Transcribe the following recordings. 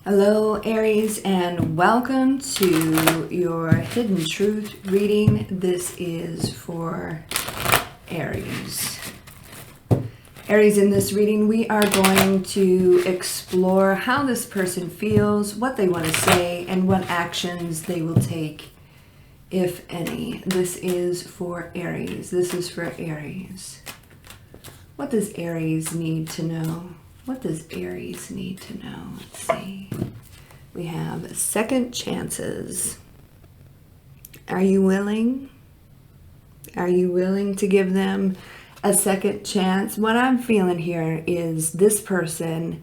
Hello, Aries, and welcome to your Hidden Truth reading. This is for Aries. Aries, in this reading, we are going to explore how this person feels, what they want to say, and what actions they will take, if any. This is for Aries. This is for Aries. What does Aries need to know? What does Aries need to know? Let's see. We have second chances. Are you willing? Are you willing to give them a second chance? What I'm feeling here is this person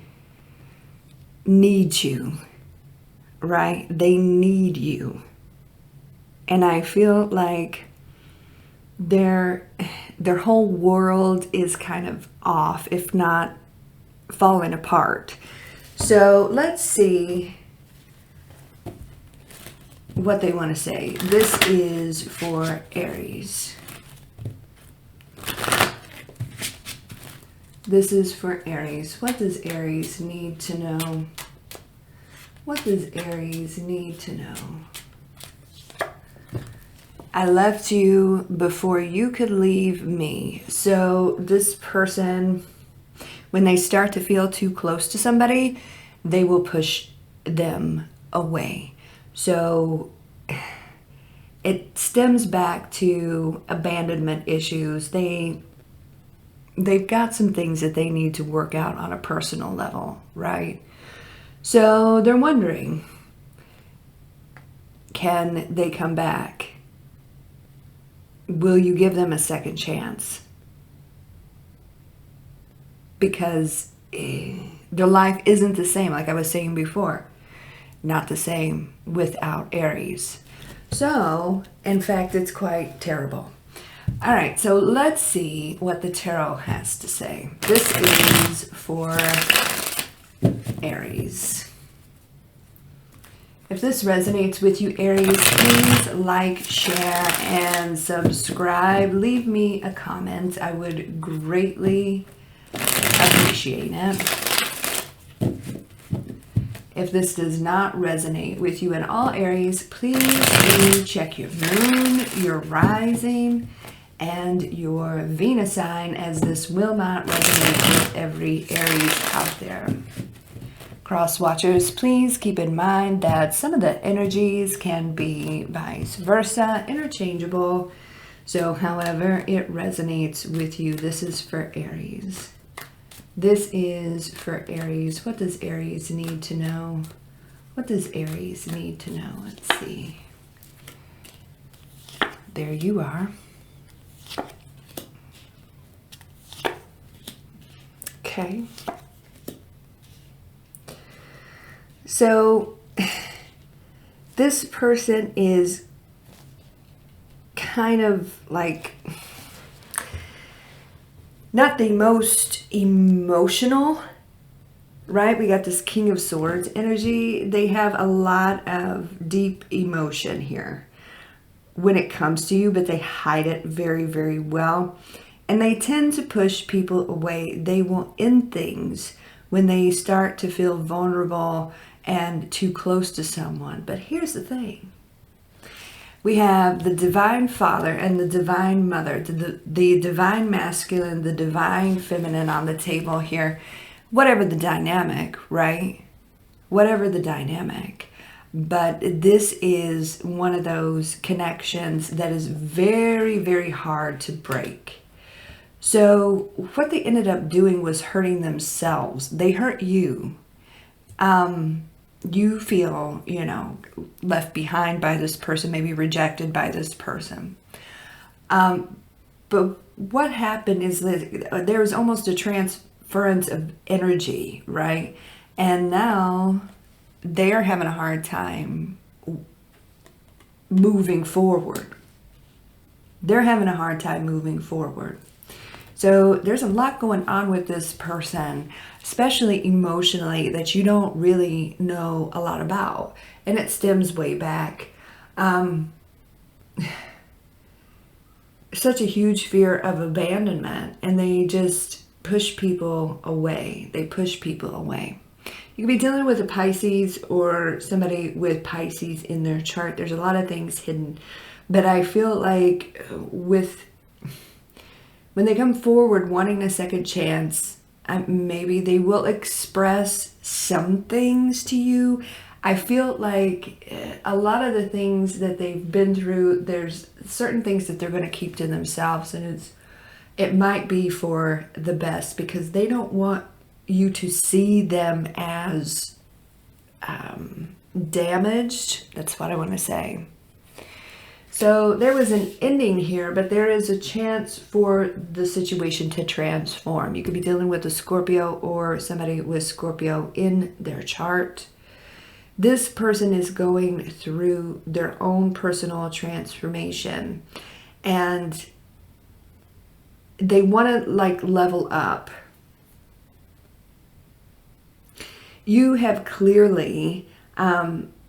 needs you, right? They need you. And I feel like their whole world is kind of off, if not falling apart. So let's see what they want to say. This is for Aries. This is for Aries. What does Aries need to know? What does Aries need to know? I left you before you could leave me. So this person, when they start to feel too close to somebody, they will push them away. So it stems back to abandonment issues. They've got some things that they need to work out on a personal level, right? So they're wondering, can they come back? Will you give them a second chance? Because their life isn't the same, like I was saying before. Not the same without Aries. So, in fact, it's quite terrible. All right, so let's see what the tarot has to say. This is for Aries. If this resonates with you, Aries, please like, share, and subscribe. Leave me a comment. I would greatly appreciate it. If this does not resonate with you at all, Aries, please do check your moon, your rising, and your Venus sign, as this will not resonate with every Aries out there. Cross watchers, please keep in mind that some of the energies can be vice versa, interchangeable. So however it resonates with you, this is for Aries. This is for Aries. What does Aries need to know? What does Aries need to know? Let's see. There you are. Okay. So this person is kind of like not the most emotional, right? We got this King of Swords energy. They have a lot of deep emotion here when it comes to you, but they hide it very, very well. And they tend to push people away. They will end things when they start to feel vulnerable and too close to someone. But here's the thing. We have the divine father and the divine mother, the divine masculine, the divine feminine on the table here. Whatever the dynamic, right? Whatever the dynamic. But this is one of those connections that is very, very hard to break. So what they ended up doing was hurting themselves. They hurt you. You feel, left behind by this person, maybe rejected by this person. But what happened is that there was almost a transference of energy, right? And now they're having a hard time moving forward. They're having a hard time moving forward. So there's a lot going on with this person, especially emotionally, that you don't really know a lot about. And it stems way back. Such a huge fear of abandonment, and they just push people away. They push people away. You could be dealing with a Pisces or somebody with Pisces in their chart. There's a lot of things hidden. But I feel like when they come forward wanting a second chance, maybe they will express some things to you. I feel like a lot of the things that they've been through, there's certain things that they're going to keep to themselves, and it might be for the best because they don't want you to see them as damaged. That's what I want to say. So there was an ending here, but there is a chance for the situation to transform. You could be dealing with a Scorpio or somebody with Scorpio in their chart. This person is going through their own personal transformation, and they want to like level up. You have clearly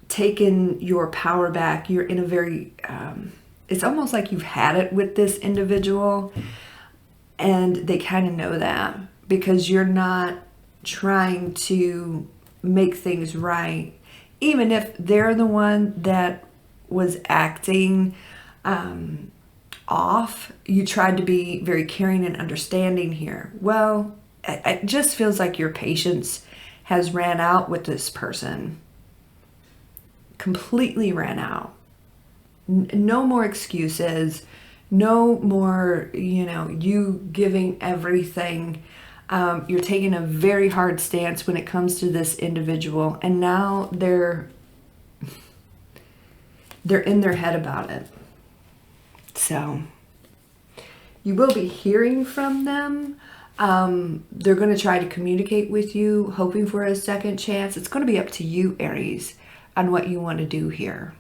taken your power back. You're in a very, it's almost like you've had it with this individual, and they kind of know that because you're not trying to make things right. Even if they're the one that was acting off, you tried to be very caring and understanding here. Well, it just feels like your patience has ran out with this person. Completely ran out. No more excuses. No more, you giving everything. You're taking a very hard stance when it comes to this individual, and now they're in their head about it. So you will be hearing from them. They're going to try to communicate with you, hoping for a second chance. It's going to be up to you, Aries, on what you want to do here.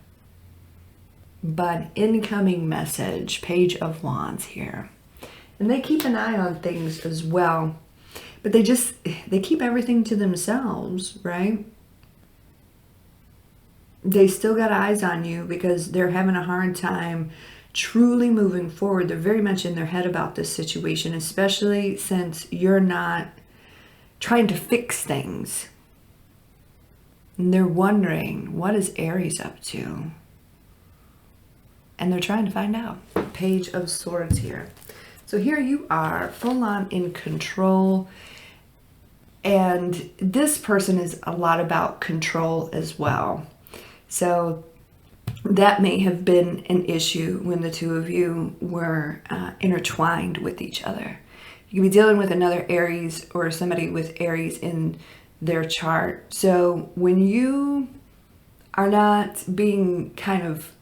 But incoming message, Page of Wands here. And they keep an eye on things as well. But they keep everything to themselves, right? They still got eyes on you because they're having a hard time truly moving forward. They're very much in their head about this situation, especially since you're not trying to fix things. And they're wondering, what is Aries up to? And they're trying to find out. Page of Swords here. So here you are, full on in control. And this person is a lot about control as well. So that may have been an issue when the two of you were intertwined with each other. You could be dealing with another Aries or somebody with Aries in their chart. So when you are not being kind of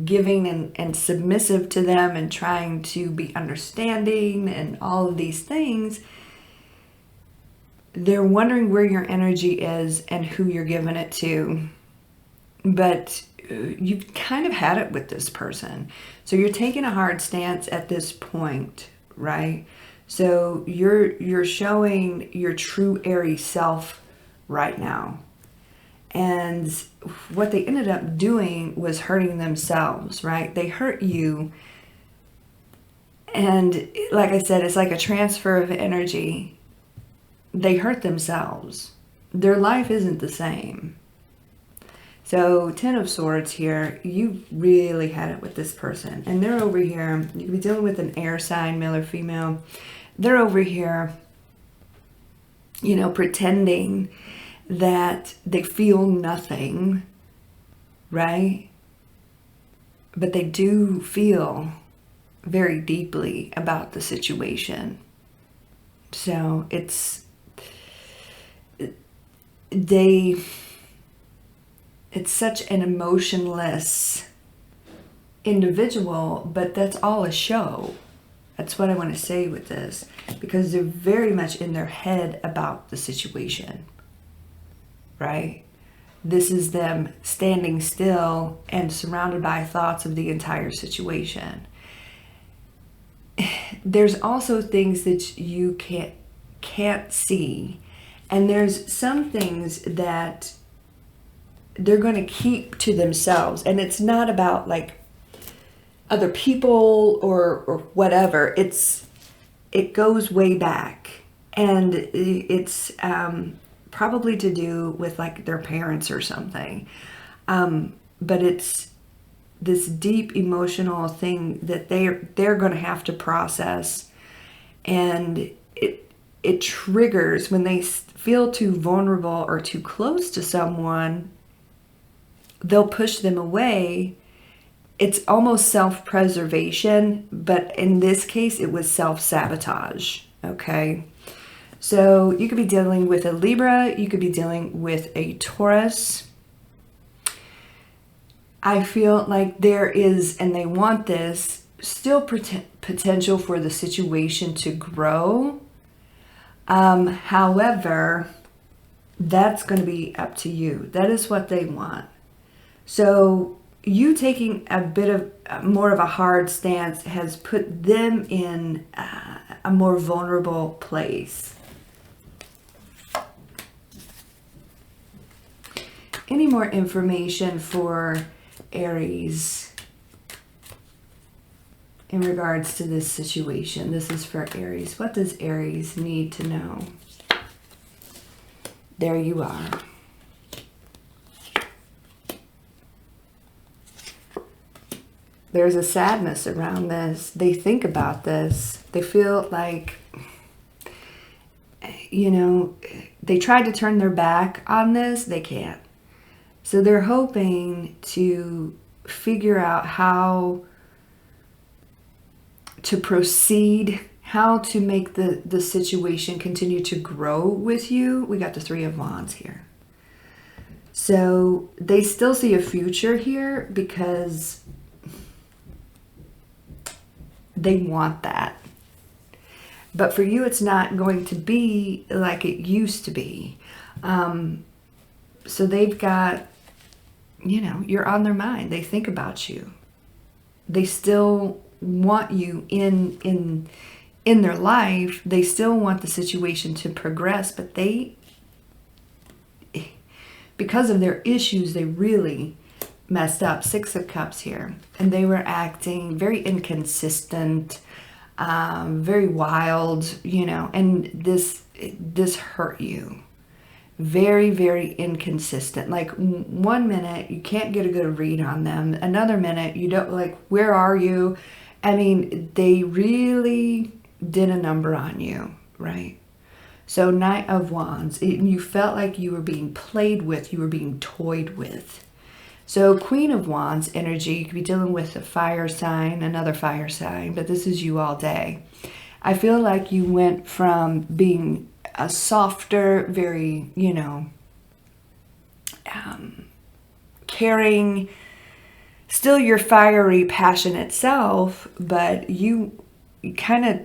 giving and submissive to them and trying to be understanding and all of these things, they're wondering where your energy is and who you're giving it to. But you've kind of had it with this person. So you're taking a hard stance at this point, right? So you're showing your true Aries self right now. And what they ended up doing was hurting themselves, right? They hurt you. And like I said, it's like a transfer of energy. They hurt themselves. Their life isn't the same. So 10 of Swords here, you really had it with this person. And they're over here. You could be dealing with an air sign, male or female. They're over here, pretending that they feel nothing, right? But they do feel very deeply about the situation. So it's such an emotionless individual, but that's all a show. That's what I want to say with this, because they're very much in their head about the situation, right? This is them standing still and surrounded by thoughts of the entire situation. There's also things that you can't see, and there's some things that they're going to keep to themselves, and it's not about like other people or whatever. It goes way back, and it's probably to do with like their parents or something. But it's this deep emotional thing that they're going to have to process, and it triggers when they feel too vulnerable or too close to someone. They'll push them away. It's almost self-preservation, but in this case, it was self-sabotage, okay? So you could be dealing with a Libra, you could be dealing with a Taurus. I feel like there is, and they want this, still potential for the situation to grow. However, that's going to be up to you. That is what they want. So you taking a bit of more of a hard stance has put them in a more vulnerable place. Any more information for Aries in regards to this situation? This is for Aries. What does Aries need to know? There you are. There's a sadness around this. They think about this. They feel like, you know, they tried to turn their back on this. They can't. So they're hoping to figure out how to proceed, how to make the situation continue to grow with you. We got the Three of Wands here. So they still see a future here because they want that. But for you, it's not going to be like it used to be. So they've got, you know, you're on their mind. They think about you. They still want you in their life. They still want the situation to progress, but they, because of their issues, they really messed up. Six of Cups here, and they were acting very inconsistent, very wild, you know, and this hurt you. Very, very inconsistent. Like 1 minute you can't get a good read on them, another minute you don't, like, where are you? I mean, they really did a number on you, right? So Knight of Wands, you felt like you were being played with, you were being toyed with. So Queen of Wands energy, you could be dealing with a fire sign, another fire sign, but this is you all day. I feel like you went from being a softer, very, you know, caring, still your fiery, passionate self, but you kind of,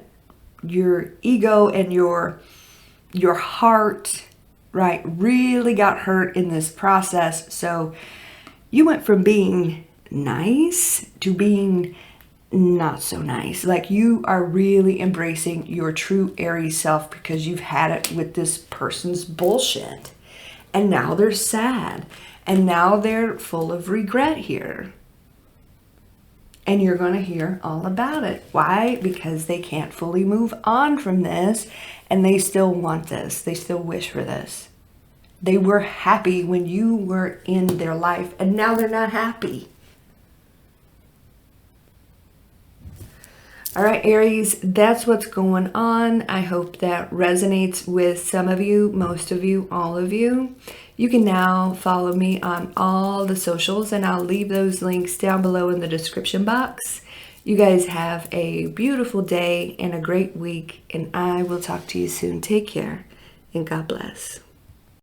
your ego and your heart, right, really got hurt in this process. So you went from being nice to being not so nice. Like you are really embracing your true Aries self because you've had it with this person's bullshit. And now they're sad. And now they're full of regret here. And you're going to hear all about it. Why? Because they can't fully move on from this. And they still want this. They still wish for this. They were happy when you were in their life. And now they're not happy. All right, Aries, that's what's going on. I hope that resonates with some of you, most of you, all of you. You can now follow me on all the socials, and I'll leave those links down below in the description box. You guys have a beautiful day and a great week, and I will talk to you soon. Take care, and God bless.